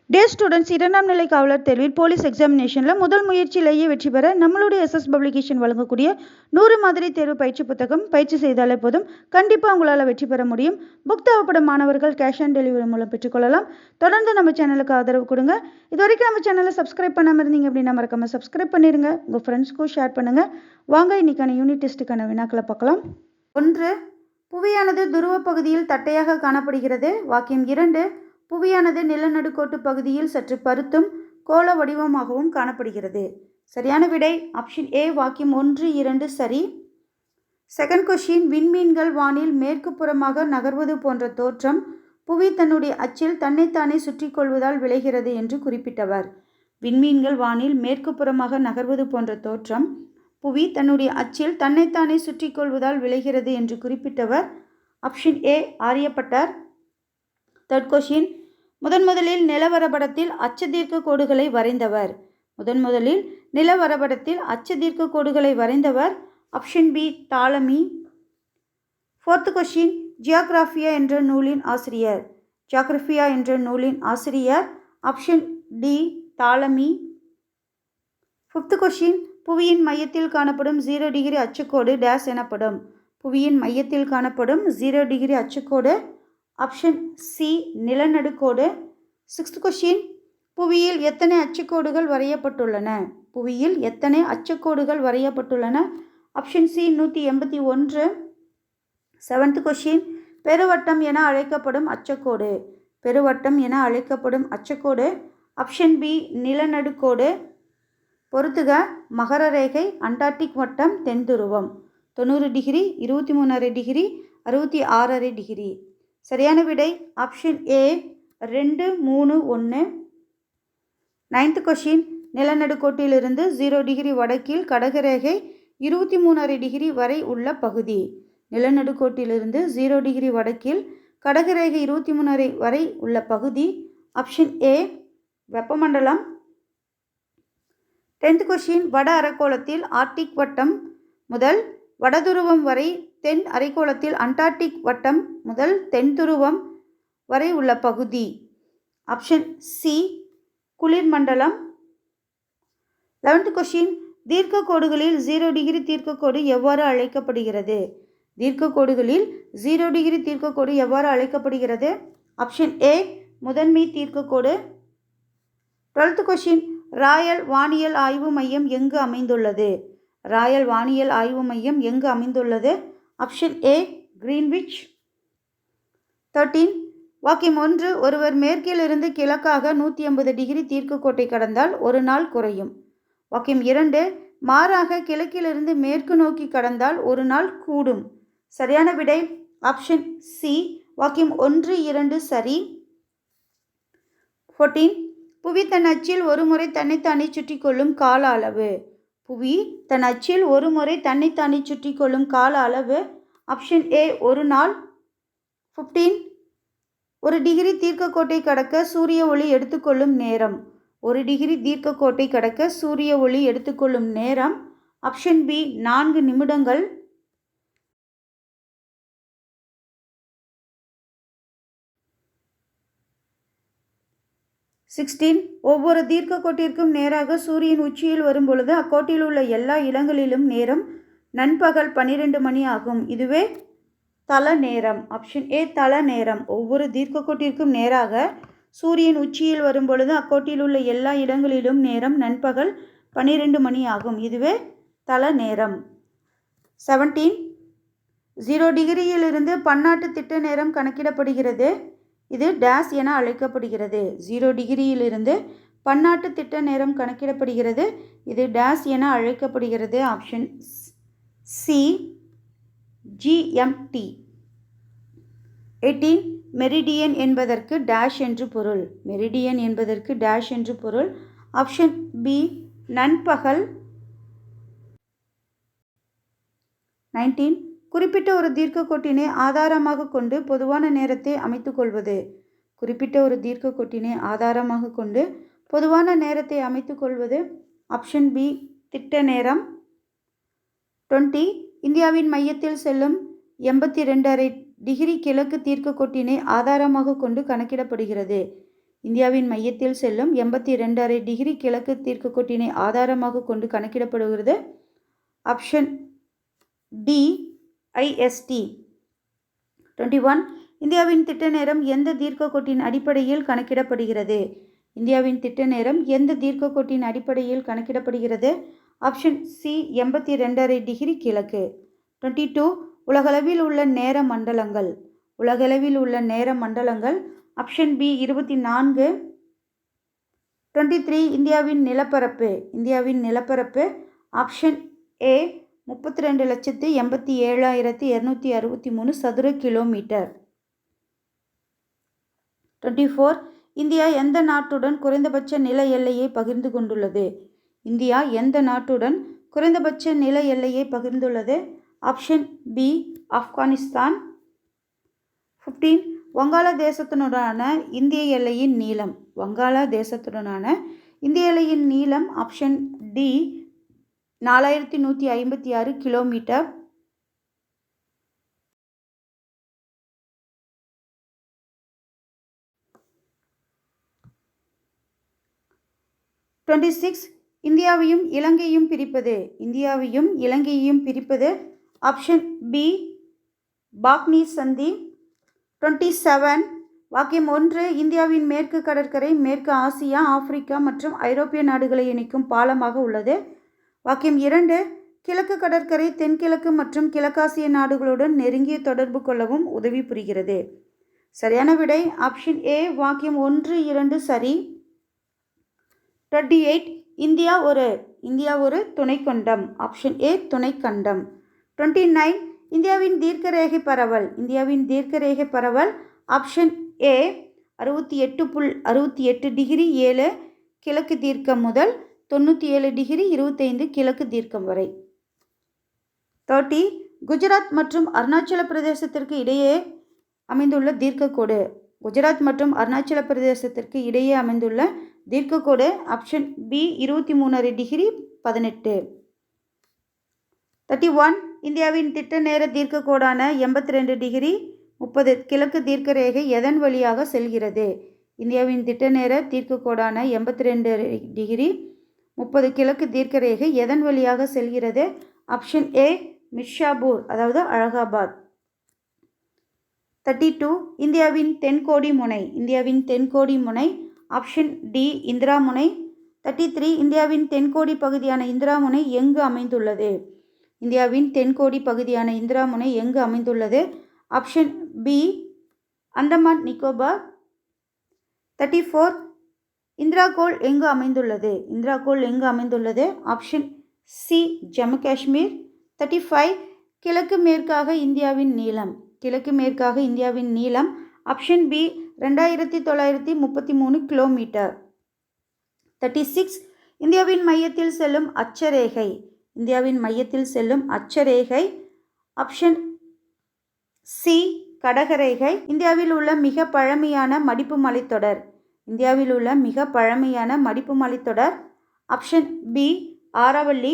டே students, இரண்டாம் நிலை காவலர் தேர்வில் போலீஸ் எக்ஸாமினேஷனில் முதல் முயற்சியிலேயே வெற்றி பெற நம்மளுடைய எஸ்எஸ் பப்ளிகேஷன் வழங்கக்கூடிய 100 மாதிரி தேர்வு பயிற்சி புத்தகம் பயிற்சி செய்தாலே போதும், கண்டிப்பாக உங்களால் வெற்றி பெற முடியும். புக் தேவைப்படும் மாணவர்கள் கேஷ் ஆன் டெலிவரி மூலம் பெற்றுக்கொள்ளலாம். தொடர்ந்து நம்ம சேனலுக்கு ஆதரவு கொடுங்க. இது வரைக்கும் நம்ம சேனலை சப்ஸ்கிரைப் பண்ணாமல் இருந்தீங்க அப்படின்னா மறக்காம சப்ஸ்கிரைப் பண்ணிடுங்க. உங்கள் ஃப்ரெண்ட்ஸ்க்கும் ஷேர் பண்ணுங்கள். வாங்க இன்னைக்கான யூனிட் டெஸ்ட்டுக்கான வினாக்களை பார்க்கலாம். 1. புவியானது துருவ பகுதியில் தட்டையாக காணப்படுகிறது. வாக்கியம் 2. புவியானது நிலநடுக்கோட்டு பகுதியில் சற்று பருத்தும் கோள வடிவமாகவும் காணப்படுகிறது. சரியான விடை ஆப்ஷன் ஏ, வாக்கியம் 1, 2 சரி. செகண்ட் கொஸ்டின், விண்மீன்கள் வானில் மேற்கு புறமாக நகர்வது போன்ற தோற்றம் புவி தன்னுடைய அச்சில் தன்னைத்தானே சுற்றி கொள்வதால் விளைகிறது என்று குறிப்பிட்டவர். விண்மீன்கள் வானில் மேற்கு புறமாக நகர்வது போன்ற தோற்றம் புவி தன்னுடைய அச்சில் தன்னைத்தானே சுற்றி கொள்வதால் விளைகிறது என்று குறிப்பிட்டவர் ஆப்ஷன் ஏ, ஆரியப்பட்டார். தேர்ட் கொஸ்டின், முதலில் நிலவரைபடத்தில் அச்சதீர்க்க கோடுகளை வரைந்தவர். முதலில் நிலவரைபடத்தில் அச்சதீர்க்க கோடுகளை வரைந்தவர் option B, Ptolemy. Fourth question, Geographia என்ற நூலின் ஆசிரியர். ஜியோகிராஃபியா என்ற நூலின் ஆசிரியர் option D, Ptolemy. Fifth question, புவியின் மையத்தில் காணப்படும் 0 டிகிரி அச்சுக்கோடு டேஸ் எனப்படும். புவியின் மையத்தில் காணப்படும் 0 டிகிரி அச்சுக்கோடு ஆப்ஷன் சி, நிலநடுக்கோடு. சிக்ஸ்த் கொஸ்டின், புவியில் எத்தனை அச்சுக்கோடுகள் வரையப்பட்டுள்ளன? புவியில் எத்தனை அச்சுக்கோடுகள் வரையப்பட்டுள்ளன? Option C, 181. செவன்த் கொஸ்டின், பெருவட்டம் என அழைக்கப்படும் அச்சக்கோடு. பெருவட்டம் என அழைக்கப்படும் அச்சக்கோடு ஆப்ஷன் பி, நிலநடுக்கோடு. பொறுத்துக, மகர ரேகை, அண்டார்டிக் வட்டம், தென் துருவம். 90 டிகிரி, 23½ டிகிரி, 66½ டிகிரி. சரியான விடை ஆப்ஷன் ஏ, 2, 3, 1. நைன்த் கொஸ்டின், நிலநடுக்கோட்டிலிருந்து 0 டிகிரி வடக்கில் கடகரேகை 23½ டிகிரி வரை உள்ள பகுதி. நிலநடுக்கோட்டிலிருந்து 0 டிகிரி வடக்கில் கடகரேகை 23½ வரை உள்ள பகுதி ஆப்ஷன் ஏ, வெப்பமண்டலம். 10th கொஸ்டின், வட அரைக்கோளத்தில் ஆர்டிக் வட்டம் முதல் வடதுருவம் வரை, தென் அரைக்கோளத்தில் அண்டார்டிக் வட்டம் முதல் தென் துருவம் வரை உள்ள பகுதி ஆப்ஷன் சி, குளிர்மண்டலம். 11th கொஸ்டின், தீர்க்க கோடுகளில் 0 டிகிரி தீர்க்கக்கோடு எவ்வாறு அழைக்கப்படுகிறது? தீர்க்க கோடுகளில் 0 டிகிரி தீர்க்கக்கோடு எவ்வாறு அழைக்கப்படுகிறது? ஆப்ஷன் ஏ, முதன்மை தீர்க்கக்கோடு. 12th கொஸ்டின், ராயல் வானியல் ஆய்வு மையம் எங்கு அமைந்துள்ளது? ராயல் வானியல் ஆய்வு மையம் எங்கு அமைந்துள்ளது? ஆப்ஷன் ஏ, கிரீன்விச். 13. வாக்கியம் 1, ஒருவர் மேற்கிலிருந்து கிழக்காக 180 டிகிரி தீர்க்கக்கோட்டை கடந்தால் ஒரு நாள் குறையும். வாக்கியம் 2, மாறாக கிழக்கிலிருந்து மேற்கு நோக்கி கடந்தால் ஒரு நாள் கூடும். சரியான விடை ஆப்ஷன் சி, வாக்கியம் 1, 2 சரி. 14. புவி தன் அச்சில் ஒரு முறை தன்னைத்தானே சுற்றி கொள்ளும் கால அளவு. புவி தன் அச்சில் ஒரு முறை தன்னைத்தானே சுற்றி கொள்ளும் கால அளவு ஆப்ஷன் ஏ, ஒரு நாள். 15. 1 டிகிரி தீர்க்கக்கோட்டை கடக்க சூரிய ஒளி எடுத்துக்கொள்ளும் நேரம். 1 டிகிரி தீர்க்கக்கோட்டை கடக்க சூரிய ஒளி எடுத்துக்கொள்ளும் நேரம் ஆப்ஷன் பி, 4 நிமிடங்கள். 16. ஒவ்வொரு தீர்க்கக்கோட்டிற்கும் நேராக சூரியன் உச்சியில் வரும் பொழுது அக்கோட்டில் உள்ள எல்லா இடங்களிலும் நேரம் நண்பகல் 12 மணி ஆகும். இதுவே தல நேரம். ஆப்ஷன் ஏ, தல நேரம். ஒவ்வொரு தீர்க்கக்கோட்டிற்கும் நேராக சூரியன் உச்சியில் வரும் பொழுது அக்கோட்டில் உள்ள எல்லா இடங்களிலும் நேரம் நண்பகல் 12 மணி ஆகும். இதுவே தல நேரம். 17. 0 டிகிரியிலிருந்து பன்னாட்டு திட்ட நேரம் கணக்கிடப்படுகிறது. இது டேஸ் என அழைக்கப்படுகிறது. 0 டிகிரியிலிருந்து பன்னாட்டு திட்ட நேரம் கணக்கிடப்படுகிறது. இது டேஸ் என அழைக்கப்படுகிறது. Option C, GMT. 18. மெரிடியன் என்பதற்கு டேஷ் என்று பொருள். மெரிடியன் என்பதற்கு டேஷ் என்று பொருள். ஆப்ஷன் பி, நண்பகல். 19. குறிப்பிட்ட ஒரு தீர்க்கக்கோட்டினை ஆதாரமாக கொண்டு பொதுவான நேரத்தை அமைத்துக்கொள்வது. குறிப்பிட்ட ஒரு தீர்க்கக்கோட்டினை ஆதாரமாக கொண்டு பொதுவான நேரத்தை அமைத்துக்கொள்வது ஆப்ஷன் பி, திட்ட நேரம். 20. இந்தியாவின் மையத்தில் செல்லும் 82½ டிகிரி கிழக்கு தீர்க்கக்கோட்டினை ஆதாரமாக கொண்டு கணக்கிடப்படுகிறது. இந்தியாவின் மையத்தில் செல்லும் 82.5 டிகிரி கிழக்கு தீர்க்கக்கோட்டினை ஆதாரமாக கொண்டு கணக்கிடப்படுகிறது. Option D IST. 21. இந்தியாவின் திட்ட நேரம் எந்த தீர்க்கக்கோட்டின் அடிப்படையில் கணக்கிடப்படுகிறது? இந்தியாவின் திட்ட நேரம் எந்த தீர்க்கக்கோட்டின் அடிப்படையில் கணக்கிடப்படுகிறது? ஆப்ஷன் சி 82.5 டிகிரி கிழக்கு. 22. உலகளவில் உள்ள நேர மண்டலங்கள். உலகளவில் உள்ள நேர மண்டலங்கள். Option B 24. 23. இந்தியாவின் நிலப்பரப்பு. இந்தியாவின் நிலப்பரப்பு. ஆப்ஷன் ஏ 32,87,263 சதுர கிலோமீட்டர். 24. இந்தியா எந்த நாட்டுடன் குறைந்தபட்ச நில எல்லையை பகிர்ந்து கொண்டுள்ளது? இந்தியா எந்த நாட்டுடன் குறைந்தபட்ச நில எல்லையை பகிர்ந்துள்ளது? Option B Afghanistan. 15. வங்காளதேசத்துடனான இந்திய எல்லையின் நீளம். வங்காளதேசத்துடனான இந்திய எல்லையின் நீளம். Option D 4156 kilometre. 26. இந்தியாவையும் இலங்கையும் பிரிப்பது. இந்தியாவையும் இலங்கையையும் பிரிப்பது. ஆப்ஷன் பி பாக்னீஸ் சந்தி. 27. வாக்கியம் 1. இந்தியாவின் மேற்கு கடற்கரை மேற்கு ஆசியா, ஆப்பிரிக்கா மற்றும் ஐரோப்பிய நாடுகளை இணைக்கும் பாலமாக உள்ளது. வாக்கியம் 2. கிழக்கு கடற்கரை தென்கிழக்கு மற்றும் கிழக்காசிய நாடுகளுடன் நெருங்கிய தொடர்பு கொள்ளவும் உதவி புரிகிறது. சரியான விடை ஆப்ஷன் ஏ வாக்கியம் 1, 2 சரி. 28. இந்தியா ஒரு துணைக்கண்டம். Option A துணைக்கண்டம். 29. இந்தியாவின் தீர்க்கரேகை பரவல். இந்தியாவின் தீர்க்கரேகை பரவல். ஆப்ஷன் ஏ 68.68 டிகிரி 7 கிழக்கு தீர்க்கம் முதல் 97 டிகிரி 25 கிழக்கு தீர்க்கம் வரை. 30. குஜராத் மற்றும் அருணாச்சல பிரதேசத்திற்கு இடையே அமைந்துள்ள தீர்க்கக்கோடு. குஜராத் மற்றும் அருணாச்சல பிரதேசத்திற்கு இடையே அமைந்துள்ள தீர்க்கக்கோடு. Option B 23.5 degree 18. 31. இந்தியாவின் திட்ட நேர தீர்க்கக்கோடான 82 டிகிரி 30 கிழக்கு தீர்க்கரேகை எதன் வழியாக செல்கிறது? இந்தியாவின் திட்ட நேர தீர்க்கக்கோடான 82 டிகிரி 30 கிழக்கு தீர்க்கரேகை எதன் வழியாக செல்கிறது? ஆப்ஷன் ஏ மிர்ஷாபூர் அதாவது அலகாபாத். 32. இந்தியாவின் தென்கோடி முனை. இந்தியாவின் தென்கோடி முனை. ஆப்ஷன் டி இந்திரா முனை. 33. இந்தியாவின் தென்கோடி பகுதியான இந்திரா முனை எங்கு அமைந்துள்ளது? இந்தியாவின் தென்கோடி பகுதியான இந்திரா முனை எங்கு அமைந்துள்ளது? Option B Andaman Nicobar. 34. Indira col எங்கு அமைந்துள்ளது? இந்திரா கோள் எங்கு அமைந்துள்ளது? Option C Jammu Kashmir. 35. கிழக்கு மேற்காக இந்தியாவின் நீளம். கிழக்கு மேற்காக இந்தியாவின் நீளம். Option B 2933 kilometre. 36. இந்தியாவின் மையத்தில் செல்லும் அட்சரேகை. இந்தியாவின் மையத்தில் செல்லும் அட்சரேகை. ஆப்ஷன் சி கடகரேகை. இந்தியாவில் உள்ள மிக பழமையான மடிப்பு மலைத்தொடர். இந்தியாவில் உள்ள மிக பழமையான மடிப்பு மலைத்தொடர். Option B Aravalli.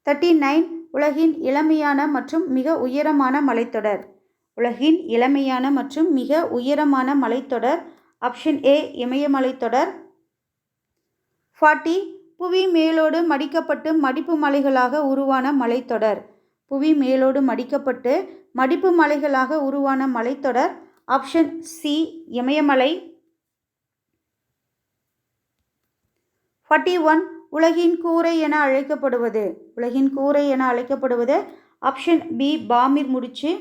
39. உலகின் இளமையான மற்றும் மிக உயரமான மலைத்தொடர். உலகின் இளமையான மற்றும் மிக உயரமான மலைத்தொடர். ஆப்ஷன் ஏ இமயமலைத்தொடர். 40. புவி மேலோடு மடிக்கப்பட்டு மடிப்பு மலைகளாக உருவான மலைத்தொடர். புவி மேலோடு மடிக்கப்பட்டு மடிப்பு மலைகளாக உருவான மலைத்தொடர். ஆப்ஷன் சி இமயமலை. 41. உலகின் கூரை என அழைக்கப்படுவது. உலகின் கூரை என அழைக்கப்படுவது. ஆப்ஷன் பி பாமிர் முடிச்சு.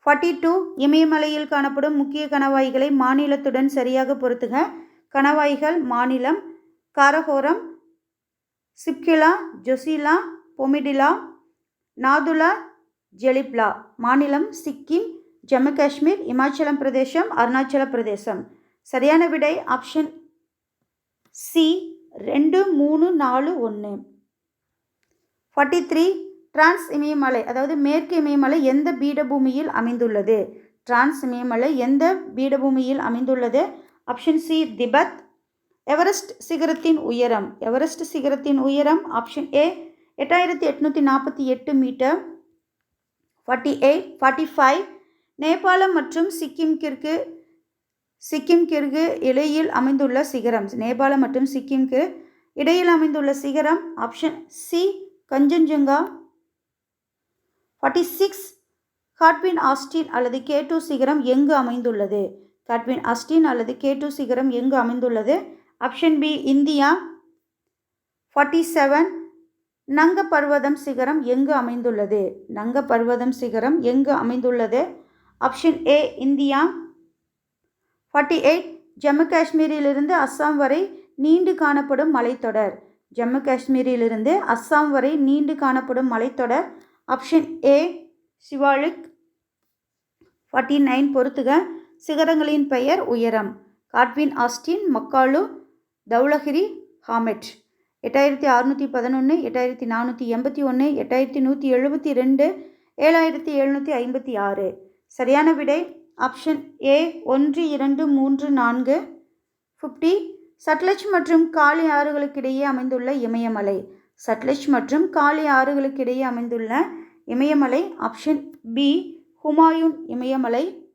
42. இமயமலையில் காணப்படும் முக்கிய கணவாய்களை மாநிலத்துடன் சரியாக பொருத்துக. கணவாய்கள் மாநிலம் காரகோரம், சிப்கிலா, ஜொசிலா, பொமிடிலா, நாதுலா, ஜெலிப்லா. மாநிலம் சிக்கிம், ஜம்மு காஷ்மீர், இமாச்சலம் பிரதேசம், அருணாச்சல பிரதேசம். சரியான விடை ஆப்ஷன் சி 2, 3, 4, 1. 43. டிரான்ஸ் இமயமலை அதாவது மேற்கு இமயமலை எந்த பீடபூமியில் அமைந்துள்ளது? டிரான்ஸ் இமயமலை எந்த பீடபூமியில் அமைந்துள்ளது? Option C Tibet. எவரெஸ்ட் சிகரத்தின் உயரம். எவரெஸ்ட் சிகரத்தின் உயரம். Option A 8848 metre. 45. நேபாளம் மற்றும் சிக்கிமிற்கு சிக்கிம்கிற்கு இடையில் அமைந்துள்ள சிகரம். நேபாளம் மற்றும் சிக்கிம்க்கு இடையில் அமைந்துள்ள சிகரம். Option C Kangchenjunga. 46 Godwin Austin அல்லது K2 சிகரம் எங்கு அமைந்துள்ளது? காட்வின் ஆஸ்டின் அல்லது K2 சிகரம் எங்கு அமைந்துள்ளது? Option B India. 47 நங்க பர்வதம் சிகரம் எங்கு அமைந்துள்ளது? நங்க பர்வதம் சிகரம் எங்கு அமைந்துள்ளது? Option A India. 48 ஜம்மு காஷ்மீரிலிருந்து அஸ்ஸாம் வரை நீண்டு காணப்படும் மலைத்தொடர். ஜம்மு காஷ்மீரிலிருந்து அஸ்ஸாம் வரை நீண்டு காணப்படும் மலைத்தொடர். ஆப்ஷன் ஏ சிவாலிக். 49 பொறுத்துக. சிகரங்களின் பெயர் உயரம். காட்வின் ஆஸ்டின், மக்காலு, தௌலகிரி, ஹாமெட். 8611, 8481, 8172, 7756. சரியான விடை ஆப்ஷன் ஏ 1, 2, 3, 4. 50 சட்லஜ் மற்றும் காளி ஆறுகளுக்கிடையே அமைந்துள்ள இமயமலை. சட்லஜ் மற்றும் காளி ஆறுகளுக்கிடையே அமைந்துள்ள இமயமலை. ஆப்ஷன் பி ஹுமாயூன் இமயமலை.